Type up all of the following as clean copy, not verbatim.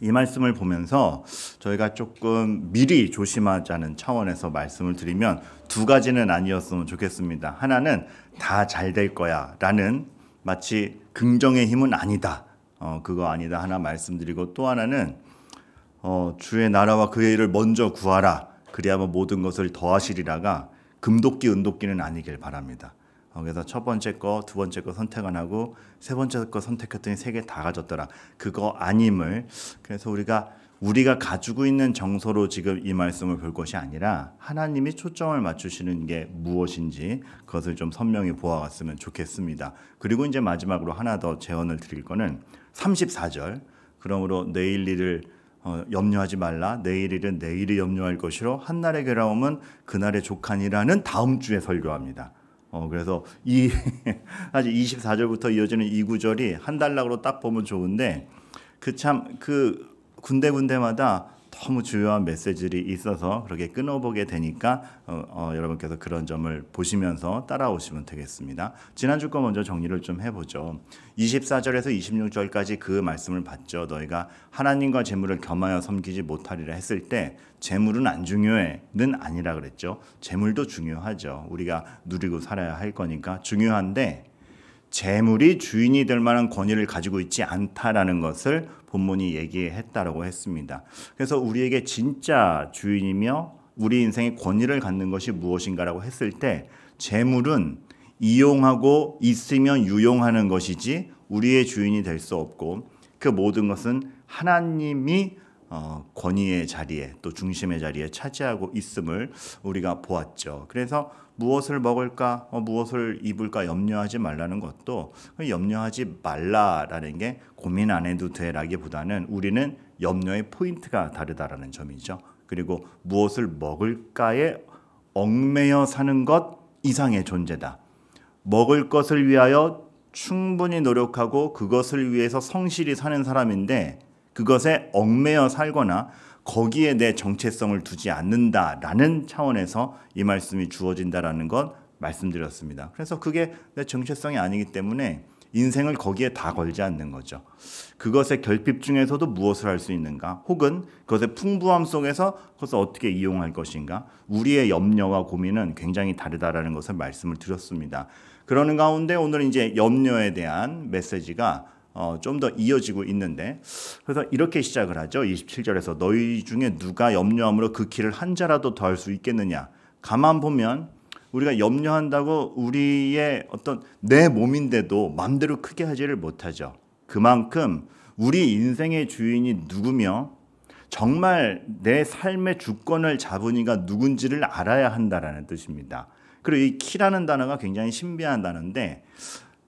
이 말씀을 보면서 저희가 조금 미리 조심하자는 차원에서 말씀을 드리면 두 가지는 아니었으면 좋겠습니다. 하나는 다 잘 될 거야 라는 마치 긍정의 힘은 아니다. 그거 아니다 하나 말씀드리고, 또 하나는 주의 나라와 그의 일을 먼저 구하라. 그리하면 모든 것을 더하시리라가 금도끼 은도끼는 아니길 바랍니다. 그래서 첫 번째 거, 두 번째 거 선택 안 하고 세 번째 거 선택했더니 세 개 다 가졌더라. 그거 아님을, 그래서 우리가 가지고 있는 정서로 지금 이 말씀을 볼 것이 아니라 하나님이 초점을 맞추시는 게 무엇인지 그것을 좀 선명히 보아갔으면 좋겠습니다. 그리고 이제 마지막으로 하나 더 제언을 드릴 거는 34절. 그러므로 내일 일을 염려하지 말라. 내일 일은 내일이 염려할 것이로 한날의 괴로움은 그날의 족하니라는 다음 주에 설교합니다. 그래서 사실 24절부터 이어지는 이 구절이 한 단락으로 딱 보면 좋은데 그 군데군데마다 너무 중요한 메시지들이 있어서 그렇게 끊어보게 되니까 여러분께서 그런 점을 보시면서 따라오시면 되겠습니다. 지난주 거 먼저 정리를 좀 해보죠. 24절에서 26절까지 그 말씀을 봤죠. 너희가 하나님과 재물을 겸하여 섬기지 못하리라 했을 때 재물은 안 중요해는 아니라 그랬죠. 재물도 중요하죠. 우리가 누리고 살아야 할 거니까 중요한데 재물이 주인이 될 만한 권위를 가지고 있지 않다라는 것을 본문이 얘기했다라고 했습니다. 그래서 우리에게 진짜 주인이며 우리 인생의 권위를 갖는 것이 무엇인가라고 했을 때 재물은 이용하고 있으면 유용하는 것이지 우리의 주인이 될 수 없고, 그 모든 것은 하나님이 권위의 자리에 또 중심의 자리에 차지하고 있음을 우리가 보았죠. 그래서 무엇을 먹을까, 무엇을 입을까 염려하지 말라는 것도 염려하지 말라라는 게 고민 안 해도 돼라기보다는 우리는 염려의 포인트가 다르다라는 점이죠. 그리고 무엇을 먹을까에 얽매여 사는 것 이상의 존재다. 먹을 것을 위하여 충분히 노력하고 그것을 위해서 성실히 사는 사람인데 그것에 얽매여 살거나 거기에 내 정체성을 두지 않는다라는 차원에서 이 말씀이 주어진다라는 것 말씀드렸습니다. 그래서 그게 내 정체성이 아니기 때문에 인생을 거기에 다 걸지 않는 거죠. 그것의 결핍 중에서도 무엇을 할 수 있는가, 혹은 그것의 풍부함 속에서 그것을 어떻게 이용할 것인가, 우리의 염려와 고민은 굉장히 다르다라는 것을 말씀을 드렸습니다. 그러는 가운데 오늘은 이제 염려에 대한 메시지가 좀 더 이어지고 있는데, 그래서 이렇게 시작을 하죠. 27절에서 너희 중에 누가 염려함으로 그 키를 한 자라도 더할 수 있겠느냐. 가만 보면 우리가 염려한다고 우리의 어떤 내 몸인데도 마음대로 크게 하지를 못하죠. 그만큼 우리 인생의 주인이 누구며 정말 내 삶의 주권을 잡은 이가 누군지를 알아야 한다라는 뜻입니다. 그리고 이 키라는 단어가 굉장히 신비한 단어인데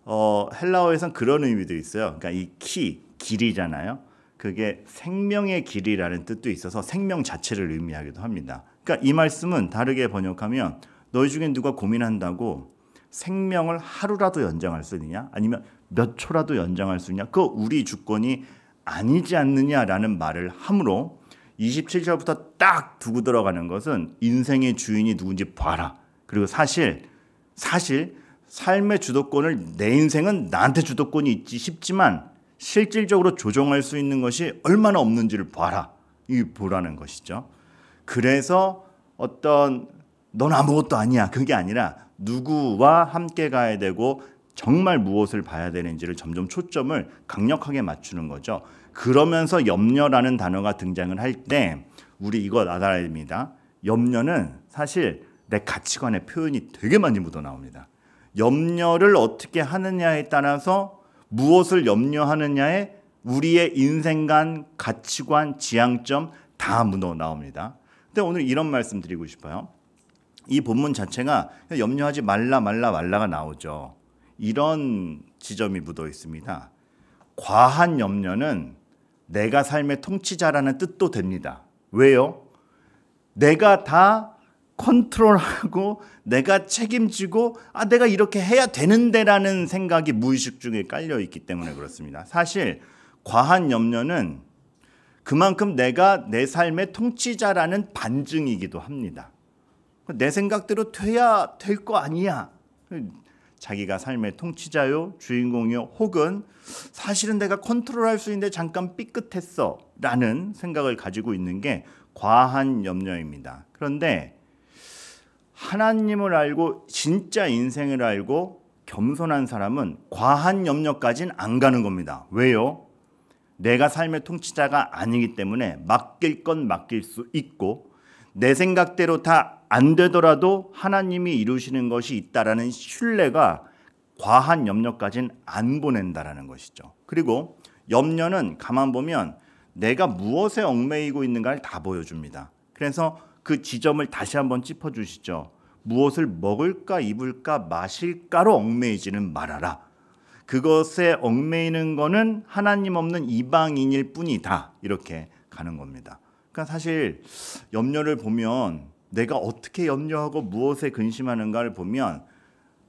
헬라어에선 그런 의미도 있어요. 그러니까 이 길이잖아요. 그게 생명의 길이라는 뜻도 있어서 생명 자체를 의미하기도 합니다. 그러니까 이 말씀은 다르게 번역하면 너희 중에 누가 고민한다고 생명을 하루라도 연장할 수 있느냐, 아니면 몇 초라도 연장할 수 있냐, 그거 우리 주권이 아니지 않느냐라는 말을 함으로 27절부터 딱 두고 들어가는 것은 인생의 주인이 누군지 봐라. 그리고 사실 삶의 주도권을, 내 인생은 나한테 주도권이 있지 싶지만 실질적으로 조정할 수 있는 것이 얼마나 없는지를 봐라. 이 보라는 것이죠. 그래서 넌 아무것도 아니야, 그게 아니라 누구와 함께 가야 되고 정말 무엇을 봐야 되는지를 점점 초점을 강력하게 맞추는 거죠. 그러면서 염려라는 단어가 등장을 할 때 우리 이거 알아야 됩니다. 염려는 사실 내 가치관의 표현이 되게 많이 묻어나옵니다. 염려를 어떻게 하느냐에 따라서 무엇을 염려하느냐에 우리의 인생관, 가치관, 지향점 다 묻어나옵니다. 근데 오늘 이런 말씀 드리고 싶어요. 이 본문 자체가 염려하지 말라가 나오죠. 이런 지점이 묻어 있습니다. 과한 염려는 내가 삶의 통치자라는 뜻도 됩니다. 왜요? 내가 다 컨트롤하고 내가 책임지고 내가 이렇게 해야 되는데라는 생각이 무의식 중에 깔려 있기 때문에 그렇습니다. 사실 과한 염려는 그만큼 내가 내 삶의 통치자라는 반증이기도 합니다. 내 생각대로 돼야 될 거 아니야. 자기가 삶의 통치자요, 주인공이요, 혹은 사실은 내가 컨트롤할 수 있는데 잠깐 삐끗했어 라는 생각을 가지고 있는 게 과한 염려입니다. 그런데 하나님을 알고 진짜 인생을 알고 겸손한 사람은 과한 염려까지는 안 가는 겁니다. 왜요? 내가 삶의 통치자가 아니기 때문에 맡길 건 맡길 수 있고 내 생각대로 다 안 되더라도 하나님이 이루시는 것이 있다라는 신뢰가 과한 염려까지는 안 보낸다라는 것이죠. 그리고 염려는 가만 보면 내가 무엇에 얽매이고 있는가를 다 보여줍니다. 그래서 그 지점을 다시 한번 짚어주시죠. 무엇을 먹을까 입을까 마실까로 얽매이지는 말아라. 그것에 얽매이는 거는 하나님 없는 이방인일 뿐이다. 이렇게 가는 겁니다. 그러니까 사실 염려를 보면 내가 어떻게 염려하고 무엇에 근심하는가를 보면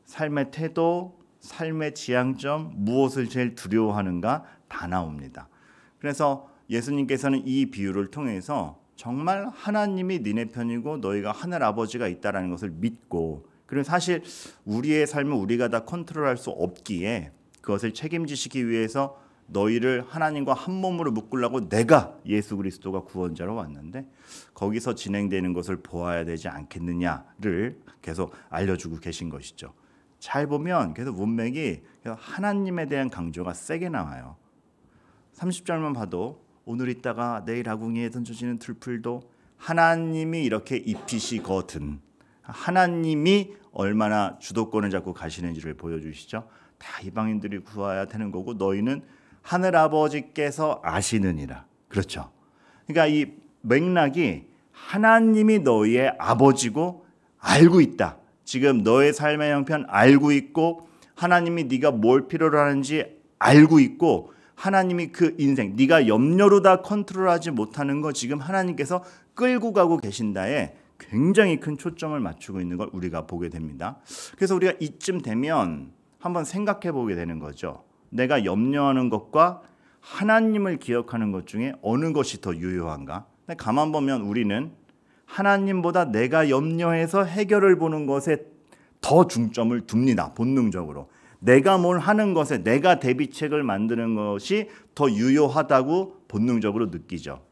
삶의 태도, 삶의 지향점, 무엇을 제일 두려워하는가 다 나옵니다. 그래서 예수님께서는 이 비유를 통해서 정말 하나님이 니네 편이고 너희가 하늘 아버지가 있다라는 것을 믿고, 그리고 사실 우리의 삶을 우리가 다 컨트롤할 수 없기에 그것을 책임지시기 위해서 너희를 하나님과 한 몸으로 묶으려고 내가 예수 그리스도가 구원자로 왔는데 거기서 진행되는 것을 보아야 되지 않겠느냐를 계속 알려주고 계신 것이죠. 잘 보면 계속 문맥이 하나님에 대한 강조가 세게 나와요. 30절만 봐도 오늘 있다가 내일 아궁이에 던져지는 들풀도 하나님이 이렇게 입히시거든. 하나님이 얼마나 주도권을 잡고 가시는지를 보여주시죠. 다 이방인들이 구해야 되는 거고 너희는 하늘 아버지께서 아시느니라. 그렇죠. 그러니까 이 맥락이 하나님이 너희의 아버지고 알고 있다. 지금 너의 삶의 형편 알고 있고 하나님이 네가 뭘 필요로 하는지 알고 있고 하나님이 그 인생 네가 염려로 다 컨트롤하지 못하는 거 지금 하나님께서 끌고 가고 계신다에 굉장히 큰 초점을 맞추고 있는 걸 우리가 보게 됩니다. 그래서 우리가 이쯤 되면 한번 생각해 보게 되는 거죠. 내가 염려하는 것과 하나님을 기억하는 것 중에 어느 것이 더 유효한가? 근데 가만 보면 우리는 하나님보다 내가 염려해서 해결을 보는 것에 더 중점을 둡니다. 본능적으로. 내가 뭘 하는 것에 내가 대비책을 만드는 것이 더 유효하다고 본능적으로 느끼죠.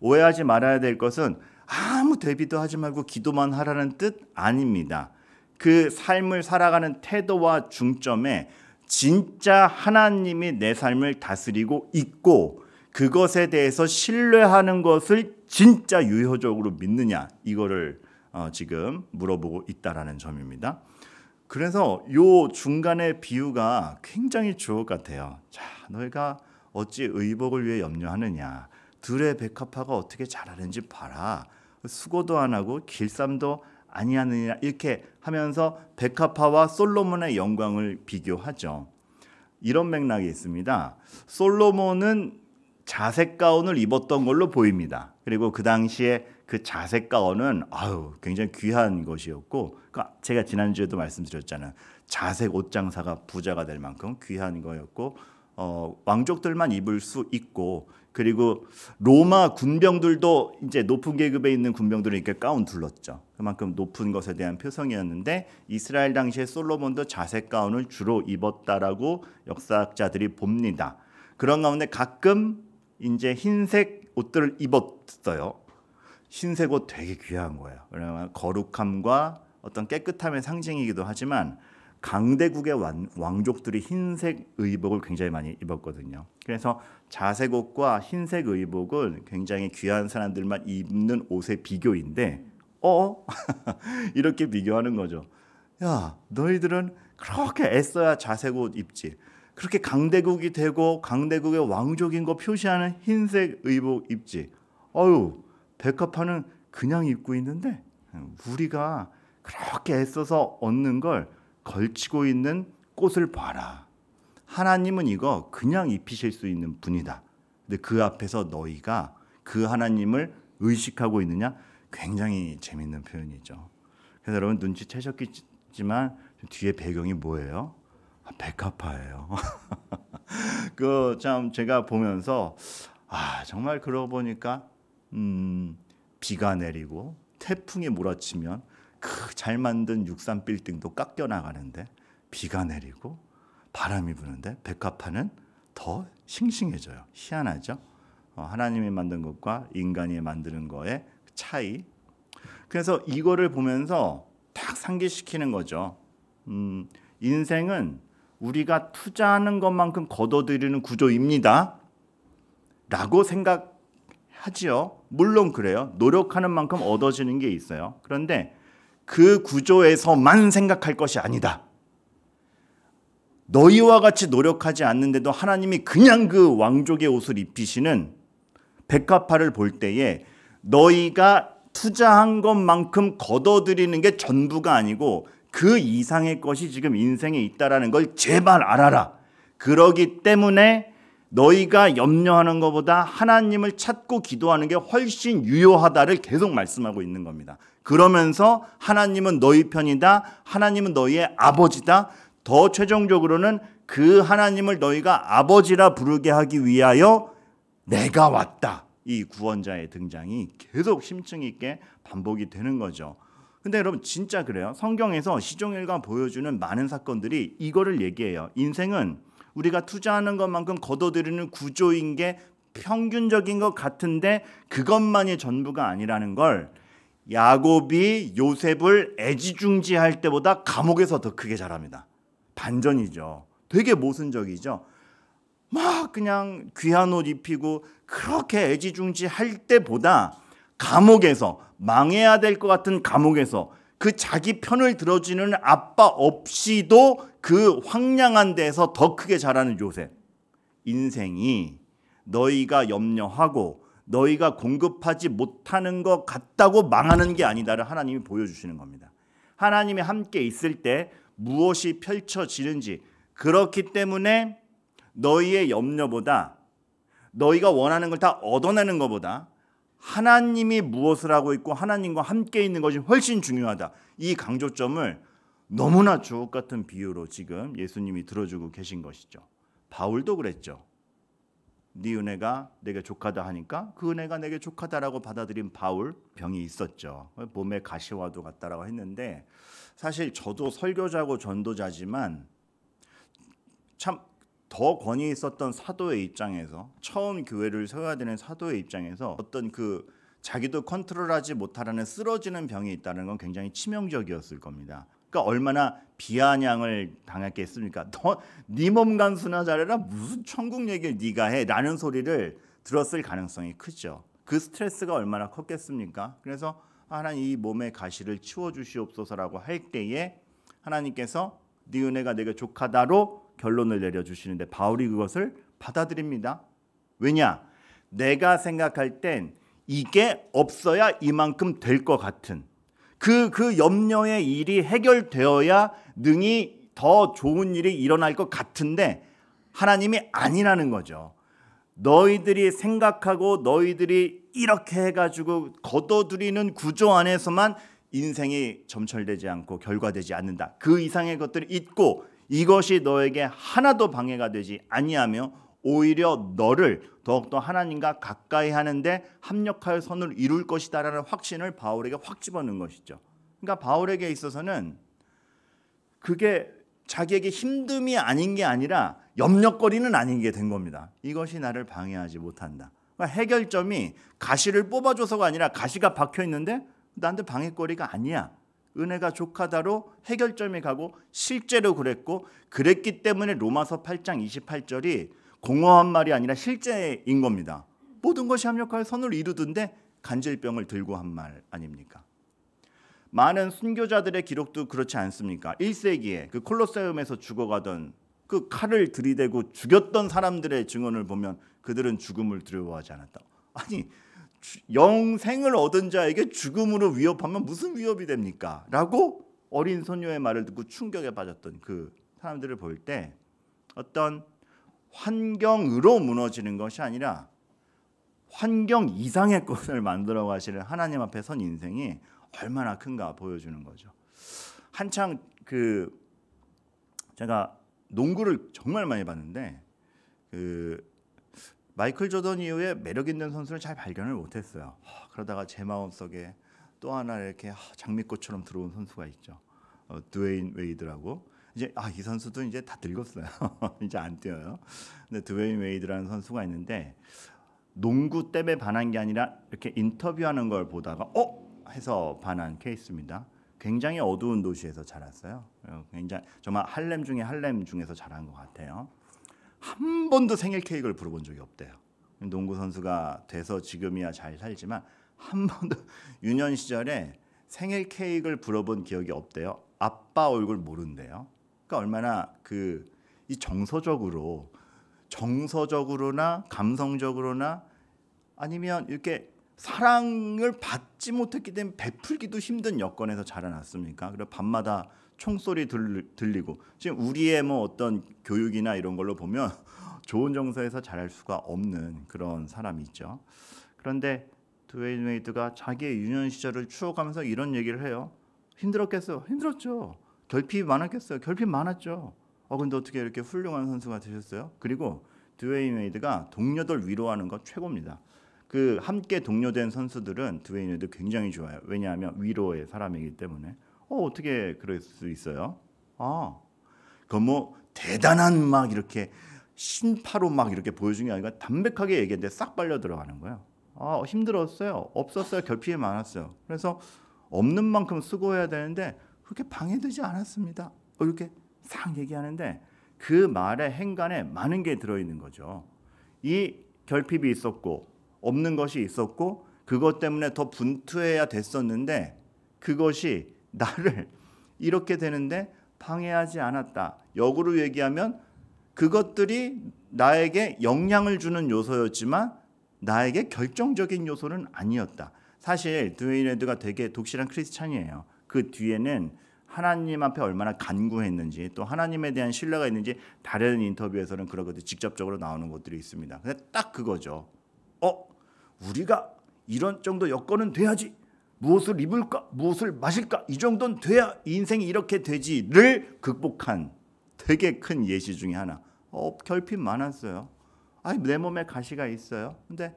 오해하지 말아야 될 것은 아무 대비도 하지 말고 기도만 하라는 뜻 아닙니다. 그 삶을 살아가는 태도와 중점에 진짜 하나님이 내 삶을 다스리고 있고 그것에 대해서 신뢰하는 것을 진짜 유효적으로 믿느냐 이거를 지금 물어보고 있다라는 점입니다. 그래서 요 중간의 비유가 굉장히 좋을 것 같아요. 자, 너희가 어찌 의복을 위해 염려하느냐. 들의 백합화가 어떻게 자라는지 봐라. 수고도 안 하고 길쌈도 아니하느냐 이렇게 하면서 백합화와 솔로몬의 영광을 비교하죠. 이런 맥락이 있습니다. 솔로몬은 자색 가운을 입었던 걸로 보입니다. 그리고 그 당시에 그 자색 가운은 굉장히 귀한 것이었고 제가 지난주에도 말씀드렸잖아요. 자색 옷 장사가 부자가 될 만큼 귀한 거였고 왕족들만 입을 수 있고 그리고 로마 군병들도 이제 높은 계급에 있는 군병들은 이렇게 가운 둘렀죠. 그만큼 높은 것에 대한 표성이었는데 이스라엘 당시에 솔로몬도 자색 가운을 주로 입었다라고 역사학자들이 봅니다. 그런 가운데 가끔 이제 흰색 옷들을 입었어요. 흰색 옷 되게 귀한 거예요. 왜냐하면 거룩함과 어떤 깨끗함의 상징이기도 하지만 강대국의 왕족들이 흰색 의복을 굉장히 많이 입었거든요. 그래서 자색 옷과 흰색 의복은 굉장히 귀한 사람들만 입는 옷의 비교인데 이렇게 비교하는 거죠. 야, 너희들은 그렇게 애써야 자색 옷 입지. 그렇게 강대국이 되고 강대국의 왕족인 거 표시하는 흰색 의복 입지. 백합화는 그냥 입고 있는데 우리가 그렇게 애써서 얻는 걸 걸치고 있는 꽃을 봐라. 하나님은 이거 그냥 입히실 수 있는 분이다. 근데 그 앞에서 너희가 그 하나님을 의식하고 있느냐? 굉장히 재밌는 표현이죠. 그래서 여러분 눈치채셨겠지만 뒤에 배경이 뭐예요? 백합화예요. 그 참 제가 보면서 정말 그러고 보니까 비가 내리고 태풍이 몰아치면 그 잘 만든 63 빌딩도 깎여 나가는데 비가 내리고 바람이 부는데 백합화는 더 싱싱해져요. 희한하죠? 하나님이 만든 것과 인간이 만드는 거의 차이. 그래서 이거를 보면서 딱 상기시키는 거죠. 인생은 우리가 투자하는 것만큼 거둬들이는 구조입니다 라고 생각하지요. 물론 그래요. 노력하는 만큼 얻어지는 게 있어요. 그런데 그 구조에서만 생각할 것이 아니다. 너희와 같이 노력하지 않는데도 하나님이 그냥 그 왕족의 옷을 입히시는 백합화를 볼 때에 너희가 투자한 것만큼 거둬들이는 게 전부가 아니고 그 이상의 것이 지금 인생에 있다라는 걸 제발 알아라. 그러기 때문에 너희가 염려하는 것보다 하나님을 찾고 기도하는 게 훨씬 유효하다를 계속 말씀하고 있는 겁니다. 그러면서 하나님은 너희 편이다. 하나님은 너희의 아버지다. 더 최종적으로는 그 하나님을 너희가 아버지라 부르게 하기 위하여 내가 왔다. 이 구원자의 등장이 계속 심층 있게 반복이 되는 거죠. 근데 여러분 진짜 그래요. 성경에서 시종일관 보여주는 많은 사건들이 이거를 얘기해요. 인생은 우리가 투자하는 것만큼 거둬들이는 구조인 게 평균적인 것 같은데 그것만이 전부가 아니라는 걸 야곱이 요셉을 애지중지할 때보다 감옥에서 더 크게 자랍니다. 반전이죠. 되게 모순적이죠. 막 그냥 귀한 옷 입히고 그렇게 애지중지할 때보다 감옥에서 망해야 될 것 같은 감옥에서 그 자기 편을 들어주는 아빠 없이도 그 황량한 데서 더 크게 자라는 요셉. 인생이 너희가 염려하고 너희가 공급하지 못하는 것 같다고 망하는 게 아니다를 하나님이 보여주시는 겁니다. 하나님이 함께 있을 때 무엇이 펼쳐지는지, 그렇기 때문에 너희의 염려보다 너희가 원하는 걸 다 얻어내는 것보다 하나님이 무엇을 하고 있고 하나님과 함께 있는 것이 훨씬 중요하다. 이 강조점을 너무나 주옥 같은 비유로 지금 예수님이 들어주고 계신 것이죠. 바울도 그랬죠. 네 은혜가 내게 족하다 하니까 그 은혜가 내게 족하다라고 받아들인 바울, 병이 있었죠. 몸에 가시와도 같다라고 했는데, 사실 저도 설교자고 전도자지만 참 더 권위 있었던 사도의 입장에서, 처음 교회를 세워야 되는 사도의 입장에서 어떤 그 자기도 컨트롤하지 못하라는 쓰러지는 병이 있다는 건 굉장히 치명적이었을 겁니다. 그러니까 얼마나 비아냥을 당했겠습니까? 너 네 몸 간수나 잘해라, 무슨 천국 얘기를 네가 해 라는 소리를 들었을 가능성이 크죠. 그 스트레스가 얼마나 컸겠습니까? 그래서 하나님 이 몸의 가시를 치워주시옵소서라고 할 때에 하나님께서 네 은혜가 내게 족하다로 결론을 내려주시는데 바울이 그것을 받아들입니다. 왜냐? 내가 생각할 땐 이게 없어야 이만큼 될 것 같은 그 염려의 일이 해결되어야 능히 더 좋은 일이 일어날 것 같은데 하나님이 아니라는 거죠. 너희들이 생각하고 너희들이 이렇게 해가지고 거둬들이는 구조 안에서만 인생이 점철되지 않고 결과되지 않는다. 그 이상의 것들이 있고 이것이 너에게 하나도 방해가 되지 아니하며 오히려 너를 더욱더 하나님과 가까이 하는데 합력하여 선을 이룰 것이다라는 확신을 바울에게 확 집어넣은 것이죠. 그러니까 바울에게 있어서는 그게 자기에게 힘듦이 아닌 게 아니라 염려거리는 아닌 게 된 겁니다. 이것이 나를 방해하지 못한다. 그러니까 해결점이 가시를 뽑아줘서가 아니라 가시가 박혀 있는데 나한테 방해거리가 아니야. 은혜가 족하다로 해결점이 가고 실제로 그랬기 때문에 로마서 8장 28절이 공허한 말이 아니라 실제인 겁니다. 모든 것이 합력하여 선을 이루던데 간질병을 들고 한 말 아닙니까? 많은 순교자들의 기록도 그렇지 않습니까? 1세기에 그 콜로세움에서 죽어가던 그 칼을 들이대고 죽였던 사람들의 증언을 보면 그들은 죽음을 두려워하지 않았다. 아니, 영생을 얻은 자에게 죽음으로 위협하면 무슨 위협이 됩니까? 라고 어린 소녀의 말을 듣고 충격에 빠졌던 그 사람들을 볼 때 어떤 환경으로 무너지는 것이 아니라 환경 이상의 것을 만들어 가시는 하나님 앞에 선 인생이 얼마나 큰가 보여주는 거죠. 한창 제가 농구를 정말 많이 봤는데 마이클 조던 이후에 매력 있는 선수를 잘 발견을 못했어요. 그러다가 제 마음속에 또 하나 이렇게 장미꽃처럼 들어온 선수가 있죠. 드웨인 웨이드라고. 이제 이 선수도 이제 다 늙었어요. 이제 안 뛰어요. 근데 드웨인 웨이드라는 선수가 있는데 농구 때문에 반한 게 아니라 이렇게 인터뷰하는 걸 보다가 해서 반한 케이스입니다. 굉장히 어두운 도시에서 자랐어요. 굉장히 정말 할렘 중에 할렘 중에서 자란 것 같아요. 한 번도 생일 케이크를 불어본 적이 없대요. 농구 선수가 돼서 지금이야 잘 살지만 한 번도 유년 시절에 생일 케이크를 불어본 기억이 없대요. 아빠 얼굴 모른대요. 그러니까 얼마나 이 정서적으로나 감성적으로나 아니면 이렇게 사랑을 받지 못했기 때문에 베풀기도 힘든 여건에서 자라났습니까? 그리고 밤마다 총소리 들리고 지금 우리의 뭐 어떤 교육이나 이런 걸로 보면 좋은 정서에서 자랄 수가 없는 그런 사람이 있죠. 그런데 드웨인 웨이드가 자기의 유년 시절을 추억하면서 이런 얘기를 해요. 힘들었겠어요? 힘들었죠. 결핍이 많았겠어요? 결핍 많았죠. 근데 어떻게 이렇게 훌륭한 선수가 되셨어요? 그리고 드웨인 웨이드가 동료들 위로하는 거 최고입니다. 함께 동료된 선수들은 드웨인 웨이드 굉장히 좋아요. 왜냐하면 위로의 사람이기 때문에. 어떻게 그럴 수 있어요? 그건 뭐 대단한 막 이렇게 신파로 막 이렇게 보여준 게 아니라 담백하게 얘기했는데 싹 빨려 들어가는 거예요. 힘들었어요. 없었어요. 결핍이 많았어요. 그래서 없는 만큼 수고해야 되는데 그렇게 방해되지 않았습니다. 이렇게 싹 얘기하는데 그 말의 행간에 많은 게 들어있는 거죠. 이 결핍이 있었고 없는 것이 있었고 그것 때문에 더 분투해야 됐었는데 그것이 나를 이렇게 되는데 방해하지 않았다. 역으로 얘기하면 그것들이 나에게 영향을 주는 요소였지만 나에게 결정적인 요소는 아니었다. 사실 드웨인 웨이드가 되게 독실한 크리스찬이에요. 그 뒤에는 하나님 앞에 얼마나 간구했는지 또 하나님에 대한 신뢰가 있는지 다른 인터뷰에서는 그런 것들이 직접적으로 나오는 것들이 있습니다. 근데 딱 그거죠. 우리가 이런 정도 여건은 돼야지. 무엇을 입을까? 무엇을 마실까? 이 정도는 돼야 인생이 이렇게 되지를 극복한 되게 큰 예시 중에 하나. 결핍 많았어요. 내 몸에 가시가 있어요. 근데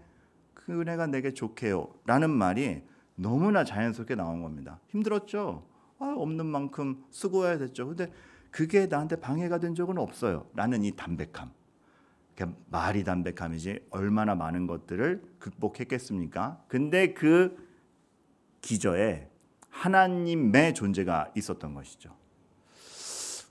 그 은혜가 내게 좋게요. 라는 말이 너무나 자연스럽게 나온 겁니다. 힘들었죠. 없는 만큼 수고해야 됐죠. 근데 그게 나한테 방해가 된 적은 없어요. 라는 이 담백함. 말이 담백함이지 얼마나 많은 것들을 극복했겠습니까? 근데 그 기저에 하나님의 존재가 있었던 것이죠.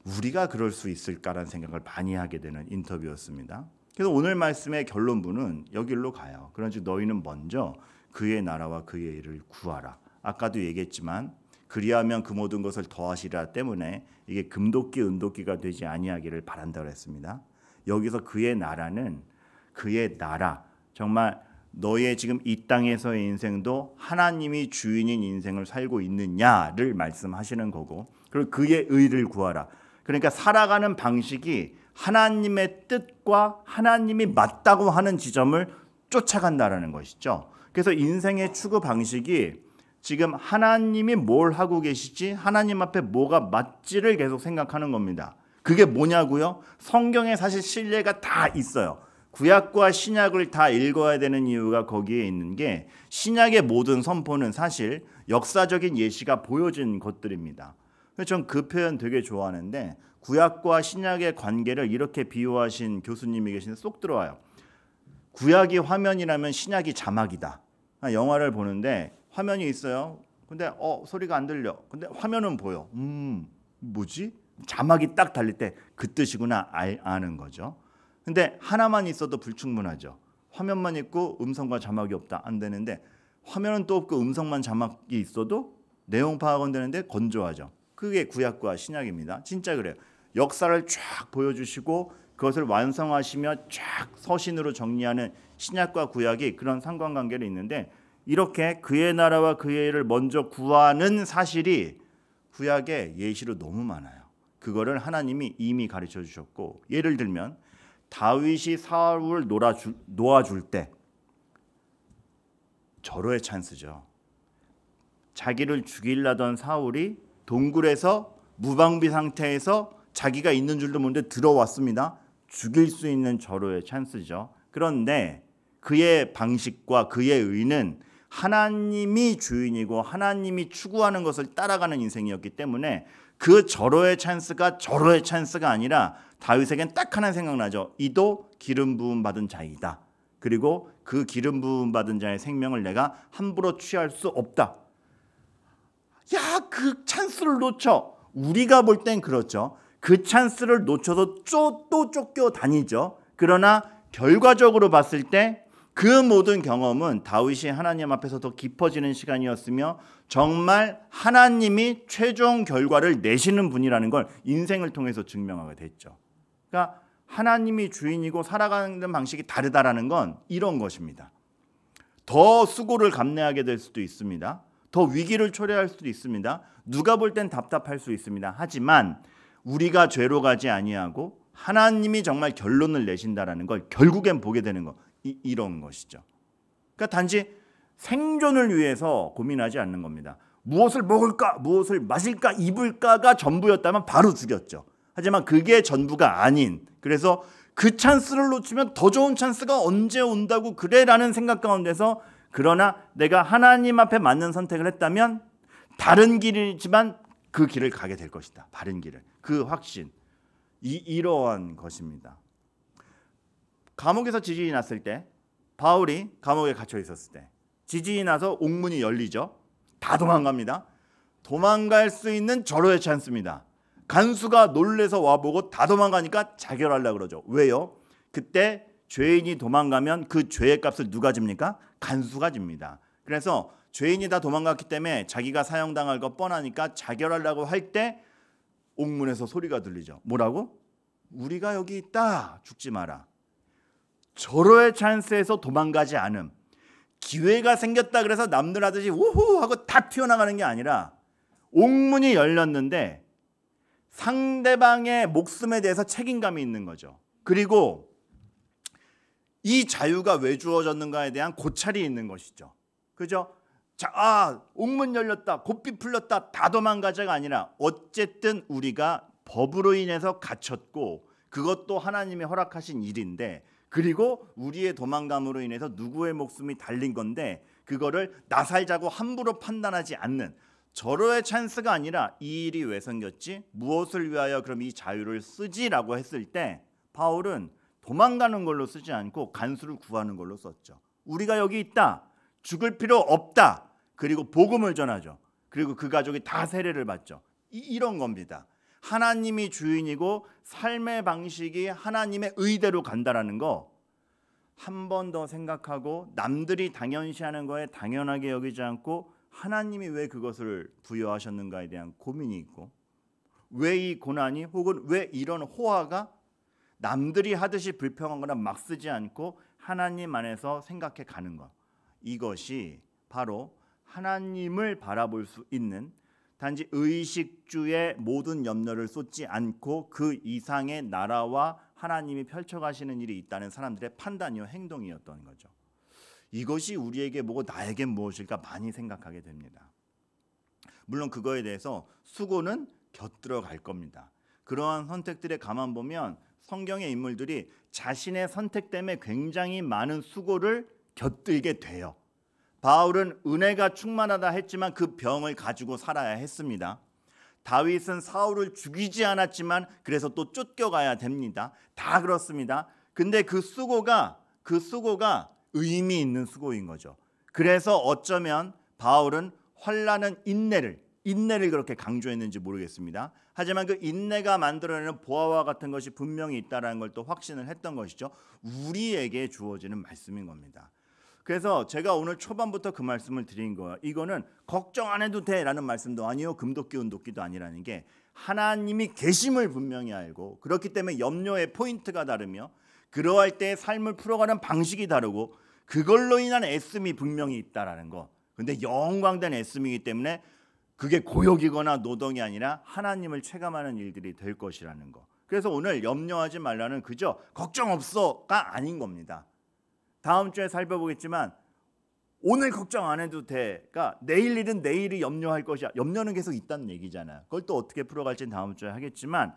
우리가 그럴 수 있을까라는 생각을 많이 하게 되는 인터뷰였습니다. 그래서 오늘 말씀의 결론부는 여기로 가요. 그런즉 너희는 먼저 그의 나라와 그의 일을 구하라. 아까도 얘기했지만 그리하면 그 모든 것을 더하시라 때문에 이게 금도끼 은도끼가 되지 아니하기를 바란다고 했습니다. 여기서 그의 나라는 그의 나라, 정말 너의 지금 이 땅에서의 인생도 하나님이 주인인 인생을 살고 있느냐를 말씀하시는 거고, 그리고 그의 의를 구하라. 그러니까 살아가는 방식이 하나님의 뜻과 하나님이 맞다고 하는 지점을 쫓아간다라는 것이죠. 그래서 인생의 추구 방식이 지금 하나님이 뭘 하고 계시지, 하나님 앞에 뭐가 맞지를 계속 생각하는 겁니다. 그게 뭐냐고요? 성경에 사실 신뢰가 다 있어요. 구약과 신약을 다 읽어야 되는 이유가 거기에 있는 게, 신약의 모든 선포는 사실 역사적인 예시가 보여진 것들입니다. 그래서 전 그 표현 되게 좋아하는데, 구약과 신약의 관계를 이렇게 비유하신 교수님이 계신데 쏙 들어와요. 구약이 화면이라면 신약이 자막이다. 영화를 보는데 화면이 있어요. 근데 소리가 안 들려. 근데 화면은 보여. 뭐지? 자막이 딱 달릴 때 그 뜻이구나 아는 거죠. 근데 하나만 있어도 불충분하죠. 화면만 있고 음성과 자막이 없다, 안 되는데, 화면은 또 없고 음성만 자막이 있어도 내용 파악은 되는데 건조하죠. 그게 구약과 신약입니다. 진짜 그래요. 역사를 쫙 보여주시고 그것을 완성하시며 쫙 서신으로 정리하는 신약과 구약이 그런 상관관계를 있는데, 이렇게 그의 나라와 그의 일을 먼저 구하는 사실이 구약의 예시로 너무 많아요. 그거를 하나님이 이미 가르쳐 주셨고, 예를 들면 다윗이 사울을 놓아줄 때 절호의 찬스죠. 자기를 죽이려던 사울이 동굴에서 무방비 상태에서 자기가 있는 줄도 모르는데 들어왔습니다. 죽일 수 있는 절호의 찬스죠. 그런데 그의 방식과 그의 의는 하나님이 주인이고 하나님이 추구하는 것을 따라가는 인생이었기 때문에 그 절호의 찬스가 아니라 다윗에겐 딱 하나 생각나죠. 이도 기름 부음 받은 자이다. 그리고 그 기름 부음 받은 자의 생명을 내가 함부로 취할 수 없다. 야, 그 찬스를 놓쳐. 우리가 볼 땐 그렇죠. 그 찬스를 놓쳐서 또 쫓겨다니죠. 그러나 결과적으로 봤을 때 그 모든 경험은 다윗이 하나님 앞에서 더 깊어지는 시간이었으며 정말 하나님이 최종 결과를 내시는 분이라는 걸 인생을 통해서 증명하게 됐죠. 그러니까 하나님이 주인이고 살아가는 방식이 다르다라는 건 이런 것입니다. 더 수고를 감내하게 될 수도 있습니다. 더 위기를 초래할 수도 있습니다. 누가 볼 땐 답답할 수 있습니다. 하지만 우리가 죄로 가지 아니하고 하나님이 정말 결론을 내신다라는 걸 결국엔 보게 되는 거. 이런 것이죠. 그러니까 단지 생존을 위해서 고민하지 않는 겁니다. 무엇을 먹을까, 무엇을 마실까, 입을까가 전부였다면 바로 죽였죠. 하지만 그게 전부가 아닌, 그래서 그 찬스를 놓치면 더 좋은 찬스가 언제 온다고 그래라는 생각 가운데서 그러나 내가 하나님 앞에 맞는 선택을 했다면 다른 길이지만 그 길을 가게 될 것이다. 바른 길을. 그 확신. 이러한 것입니다. 감옥에서 지진이 났을 때, 바울이 감옥에 갇혀 있었을 때 지진이 나서 옥문이 열리죠. 다 도망갑니다. 도망갈 수 있는 절호의 찬스입니다. 간수가 놀래서 와보고 다 도망가니까 자결하려고 그러죠. 왜요? 그때 죄인이 도망가면 그 죄의 값을 누가 집니까? 간수가 집니다. 그래서 죄인이 다 도망갔기 때문에 자기가 사형당할 거 뻔하니까 자결하려고 할 때 옥문에서 소리가 들리죠. 뭐라고? 우리가 여기 있다. 죽지 마라. 절호의 찬스에서 도망가지 않음. 기회가 생겼다 그래서 남들 하듯이 우후 하고 다 튀어나가는 게 아니라 옥문이 열렸는데 상대방의 목숨에 대해서 책임감이 있는 거죠. 그리고 이 자유가 왜 주어졌는가에 대한 고찰이 있는 것이죠. 그죠? 자, 옥문 열렸다, 고삐 풀렸다, 다 도망가자가 아니라 어쨌든 우리가 법으로 인해서 갇혔고 그것도 하나님이 허락하신 일인데 그리고 우리의 도망감으로 인해서 누구의 목숨이 달린 건데 그거를 나 살자고 함부로 판단하지 않는 절호의 찬스가 아니라 이 일이 왜 생겼지? 무엇을 위하여 그럼 이 자유를 쓰지라고 했을 때 바울은 도망가는 걸로 쓰지 않고 간수를 구하는 걸로 썼죠. 우리가 여기 있다. 죽을 필요 없다. 그리고 복음을 전하죠. 그리고 그 가족이 다 세례를 받죠. 이런 겁니다. 하나님이 주인이고 삶의 방식이 하나님의 의대로 간다라는 거 한 번 더 생각하고 남들이 당연시하는 거에 당연하게 여기지 않고 하나님이 왜 그것을 부여하셨는가에 대한 고민이 있고 왜 이 고난이 혹은 왜 이런 호화가 남들이 하듯이 불평하거나 막 쓰지 않고 하나님 안에서 생각해 가는 것. 이것이 바로 하나님을 바라볼 수 있는 단지 의식주의 모든 염려를 쏟지 않고 그 이상의 나라와 하나님이 펼쳐가시는 일이 있다는 사람들의 판단이요 행동이었던 거죠. 이것이 우리에게 뭐고 나에겐 무엇일까 많이 생각하게 됩니다. 물론 그거에 대해서 수고는 곁들어 갈 겁니다. 그러한 선택들에 가만 보면 성경의 인물들이 자신의 선택 때문에 굉장히 많은 수고를 곁들게 돼요. 바울은 은혜가 충만하다 했지만 그 병을 가지고 살아야 했습니다. 다윗은 사울을 죽이지 않았지만 그래서 또 쫓겨가야 됩니다. 다 그렇습니다. 근데 그 수고가 의미 있는 수고인 거죠. 그래서 어쩌면 바울은 환난은 인내를 그렇게 강조했는지 모르겠습니다. 하지만 그 인내가 만들어내는 보화와 같은 것이 분명히 있다는 걸 또 확신을 했던 것이죠. 우리에게 주어지는 말씀인 겁니다. 그래서 제가 오늘 초반부터 그 말씀을 드린 거예요. 이거는 걱정 안 해도 돼라는 말씀도 아니요. 금도끼 은도끼도 아니라는 게 하나님이 계심을 분명히 알고 그렇기 때문에 염려의 포인트가 다르며 그러할 때 삶을 풀어가는 방식이 다르고 그걸로 인한 애씀이 분명히 있다라는 거. 근데 영광된 애씀이기 때문에 그게 고역이거나 노동이 아니라 하나님을 체감하는 일들이 될 것이라는 거. 그래서 오늘 염려하지 말라는 그저 걱정 없어가 아닌 겁니다. 다음 주에 살펴보겠지만 오늘 걱정 안 해도 돼가 내일 일은 내일이 염려할 것이야. 염려는 계속 있다는 얘기잖아요. 그걸 또 어떻게 풀어갈지는 다음 주에 하겠지만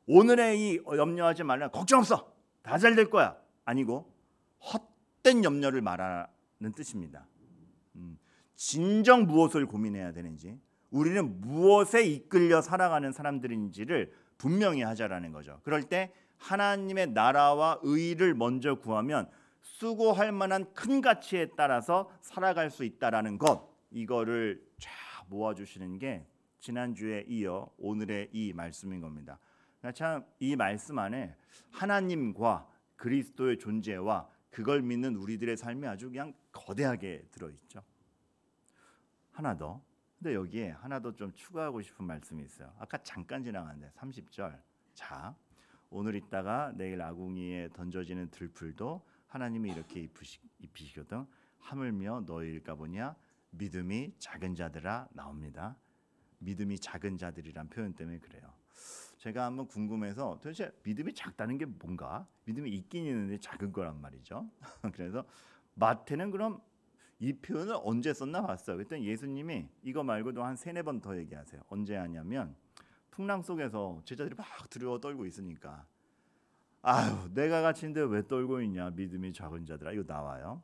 오늘의 이 염려하지 말라 걱정 없어. 다 잘 될 거야. 아니고 헛된 염려를 말하는 뜻입니다. 진정 무엇을 고민해야 되는지 우리는 무엇에 이끌려 살아가는 사람들인지를 분명히 하자라는 거죠. 그럴 때 하나님의 나라와 의를 먼저 구하면 수고할 만한 큰 가치에 따라서 살아갈 수 있다라는 것, 이거를 쫙 모아주시는 게 지난주에 이어 오늘의 이 말씀인 겁니다. 참 이 말씀 안에 하나님과 그리스도의 존재와 그걸 믿는 우리들의 삶이 아주 그냥 거대하게 들어있죠. 하나 더. 근데 여기에 하나 더 좀 추가하고 싶은 말씀이 있어요. 아까 잠깐 지나갔는데 30절. 자, 오늘 있다가 내일 아궁이에 던져지는 들풀도 하나님이 이렇게 입히시거든. 하물며 너희일까 보냐 믿음이 작은 자들아 나옵니다. 믿음이 작은 자들이란 표현 때문에 그래요. 제가 한번 궁금해서 도대체 믿음이 작다는 게 뭔가? 믿음이 있긴 있는데 작은 거란 말이죠. 그래서 마태는 그럼 이 표현을 언제 썼나 봤어요. 그랬더니 예수님이 이거 말고도 한 3-4번 더 얘기하세요. 언제 하냐면 풍랑 속에서 제자들이 막 두려워 떨고 있으니까 아유 내가 갇힌데 왜 떨고 있냐 믿음이 작은 자들아 이거 나와요.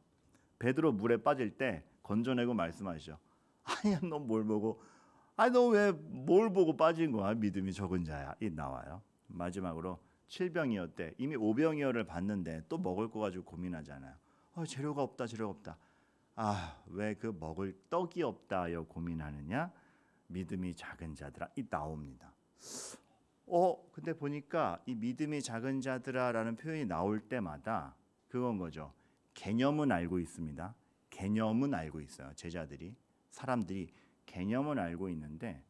베드로 물에 빠질 때 건져내고 말씀하시죠. 아니야 너 뭘 보고 너 왜 뭘 보고 빠진 거야 믿음이 적은 자야 이 나와요. 마지막으로 7병이었대. 이미 5병이어를 봤는데 또 먹을 거 가지고 고민하잖아요. 재료가 없다 재료가 없다. 왜 그 먹을 떡이 없다여 고민하느냐 믿음이 작은 자들아 이 나옵니다. 근데 보니까 이 믿음이 작은 자들아라는 표현이 나올 때마다 그건 거죠. 개념은 알고 있습니다. 개념은 알고 있어요. 제자들이 사람들이 개념은 알고 있는데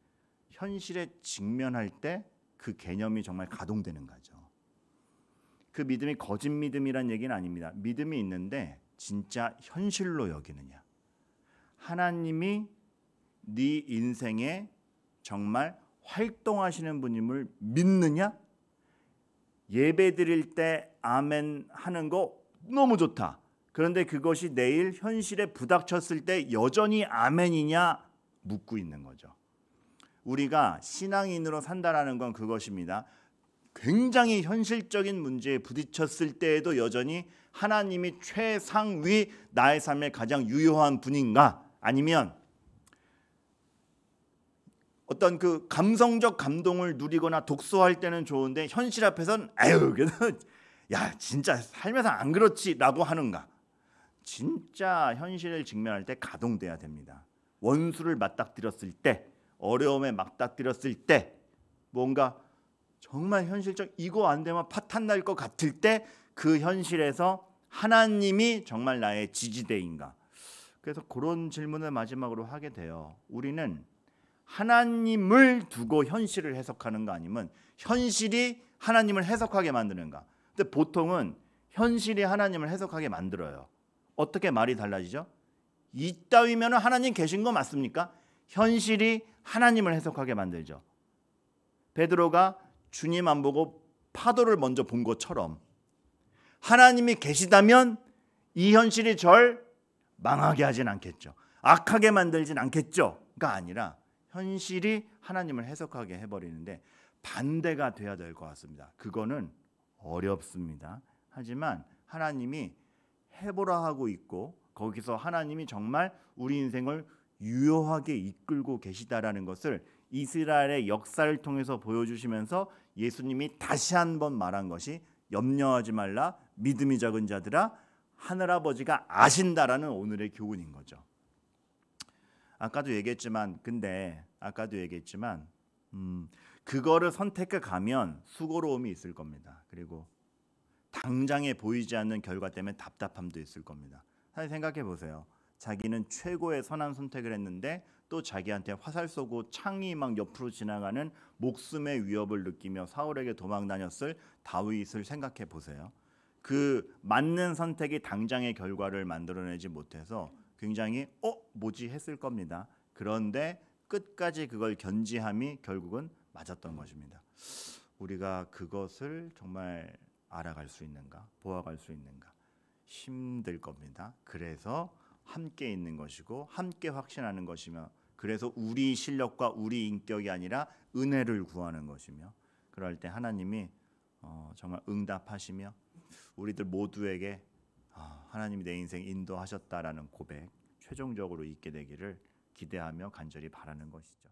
현실에 직면할 때 그 개념이 정말 가동되는 거죠. 그 믿음이 거짓 믿음이란 얘기는 아닙니다. 믿음이 있는데 진짜 현실로 여기느냐. 하나님이 네 인생에 정말 활동하시는 분임을 믿느냐? 예배 드릴 때 아멘 하는 거 너무 좋다. 그런데 그것이 내일 현실에 부닥쳤을 때 여전히 아멘이냐 묻고 있는 거죠. 우리가 신앙인으로 산다라는 건 그것입니다. 굉장히 현실적인 문제에 부딪혔을 때에도 여전히 하나님이 최상위 나의 삶에 가장 유효한 분인가? 아니면 어떤 그 감성적 감동을 누리거나 독서할 때는 좋은데 현실 앞에서는 야 진짜 삶에서 안 그렇지라고 하는가? 진짜 현실을 직면할 때 가동돼야 됩니다. 원수를 맞닥뜨렸을 때, 어려움에 맞닥뜨렸을 때, 뭔가 정말 현실적 이거 안 되면 파탄 날 것 같을 때 그 현실에서 하나님이 정말 나의 지지대인가? 그래서 그런 질문을 마지막으로 하게 돼요. 우리는 하나님을 두고 현실을 해석하는 거 아니면 현실이 하나님을 해석하게 만드는가? 근데 보통은 현실이 하나님을 해석하게 만들어요. 어떻게 말이 달라지죠? 이따위면 하나님 계신 거 맞습니까? 현실이 하나님을 해석하게 만들죠. 베드로가 주님 안 보고 파도를 먼저 본 것처럼 하나님이 계시다면 이 현실이 절 망하게 하진 않겠죠. 악하게 만들진 않겠죠.가 아니라 현실이 하나님을 해석하게 해버리는데 반대가 돼야 될 것 같습니다. 그거는 어렵습니다. 하지만 하나님이 해보라 하고 있고 거기서 하나님이 정말 우리 인생을 유효하게 이끌고 계시다라는 것을 이스라엘의 역사를 통해서 보여주시면서 예수님이 다시 한번 말한 것이 염려하지 말라 믿음이 적은 자들아 하늘아버지가 아신다라는 오늘의 교훈인 거죠. 아까도 얘기했지만 그거를 선택해 가면 수고로움이 있을 겁니다. 그리고 당장에 보이지 않는 결과 때문에 답답함도 있을 겁니다. 사실 생각해 보세요. 자기는 최고의 선한 선택을 했는데 또 자기한테 화살 쏘고 창이 막 옆으로 지나가는 목숨의 위협을 느끼며 사울에게 도망 다녔을 다윗을 생각해 보세요. 그 맞는 선택이 당장의 결과를 만들어내지 못해서 굉장히 뭐지 했을 겁니다. 그런데 끝까지 그걸 견지함이 결국은 맞았던 것입니다. 우리가 그것을 정말 알아갈 수 있는가? 보아갈 수 있는가? 힘들 겁니다. 그래서 함께 있는 것이고 함께 확신하는 것이며 그래서 우리 실력과 우리 인격이 아니라 은혜를 구하는 것이며 그럴 때 하나님이 정말 응답하시며 우리들 모두에게 하나님이 내 인생 인도하셨다라는 고백 최종적으로 있게 되기를 기대하며 간절히 바라는 것이죠.